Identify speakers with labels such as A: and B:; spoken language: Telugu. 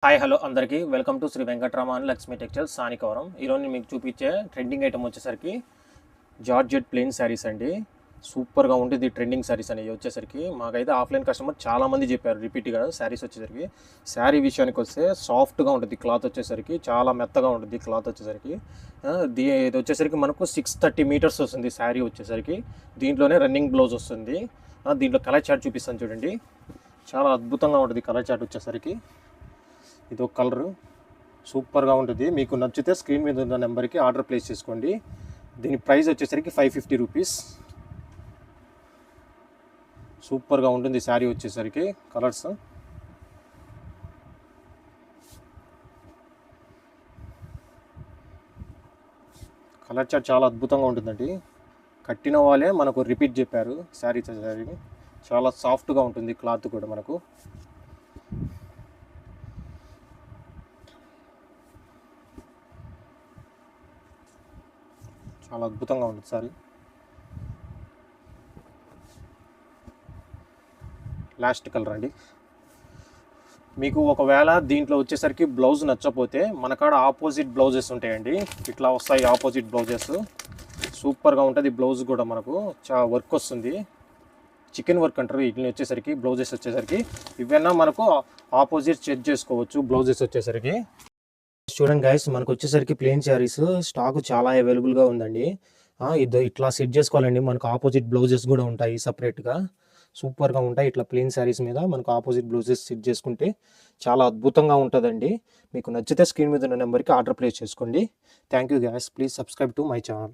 A: హాయ్ హలో అందరికీ welcome to Shri Venkataraman Lakshmi textiles Sanikavaram. ఈరోజు నేను మీకు చూపించే ట్రెండింగ్ ఐటమ్ వచ్చేసరికి జార్జెట్ ప్లెయిన్ శారీస్ అండి. సూపర్గా ఉంటుంది ట్రెండింగ్ శారీస్ అనేవి వచ్చేసరికి. మాకైతే ఆఫ్లైన్ కస్టమర్ చాలామంది చెప్పారు రిపీట్గా శారీస్ వచ్చేసరికి. శారీ విషయానికి వస్తే సాఫ్ట్గా ఉంటుంది క్లాత్ వచ్చేసరికి, చాలా మెత్తగా ఉంటుంది క్లాత్ వచ్చేసరికి. ఇది వచ్చేసరికి మనకు 630 మీటర్స్ వస్తుంది శారీ వచ్చేసరికి. దీంట్లోనే రన్నింగ్ బ్లౌజ్ వస్తుంది. దీంట్లో కలర్ చార్ట్ చూపిస్తాను చూడండి. చాలా అద్భుతంగా ఉంటుంది కలర్ చార్ట్ వచ్చేసరికి. ఇది ఒక కలరు సూపర్గా ఉంటుంది. మీకు నచ్చితే స్క్రీన్ మీద ఉన్న నెంబర్కి ఆర్డర్ ప్లేస్ చేసుకోండి. దీని ప్రైస్ వచ్చేసరికి 550 రూపీస్. సూపర్గా ఉంటుంది శారీ వచ్చేసరికి. కలర్స్ కలర్ చార్ట్ చాలా అద్భుతంగా ఉంటుందండి. కట్టిన వాళ్ళే మనకు రిపీట్ చెప్పారు శారీ వచ్చేసరికి. చాలా సాఫ్ట్గా ఉంటుంది క్లాత్ కూడా మనకు. చాలా అద్భుతంగా ఉంటుంది సారీ. లాస్ట్ కలర్ అండి. మీకు ఒకవేళ దీంట్లో వచ్చేసరికి బ్లౌజ్ నచ్చపోతే మన కాడ ఆపోజిట్ బ్లౌజెస్ ఉంటాయండి. ఇట్లా వస్తాయి ఆపోజిట్ బ్లౌజెస్. సూపర్గా ఉంటుంది బ్లౌజ్ కూడా. మనకు వర్క్ వస్తుంది, చికెన్ వర్క్ అంటారు వీటిని వచ్చేసరికి. బ్లౌజెస్ వచ్చేసరికి ఇవన్నా మనకు ఆపోజిట్ చెక్ చేసుకోవచ్చు బ్లౌజెస్ వచ్చేసరికి. చూడండి గైస్, మనకు వచ్చేసరికి ప్లెయిన్ శారీస్ స్టాక్ చాలా అవైలబుల్గా ఉందండి. ఇట్లా సెట్ చేసుకోవాలండి. మనకు ఆపోజిట్ బ్లౌజెస్ కూడా ఉంటాయి సపరేట్గా. సూపర్గా ఉంటాయి. ఇట్లా ప్లెయిన్ శారీస్ మీద మనకు ఆపోజిట్ బ్లౌజెస్ సెట్ చేసుకుంటే చాలా అద్భుతంగా ఉంటుందండి. మీకు నచ్చితే స్క్రీన్ మీద ఉన్న నెంబర్కి ఆర్డర్ ప్లేస్ చేసుకోండి. Thank you guys. Please subscribe to my channel.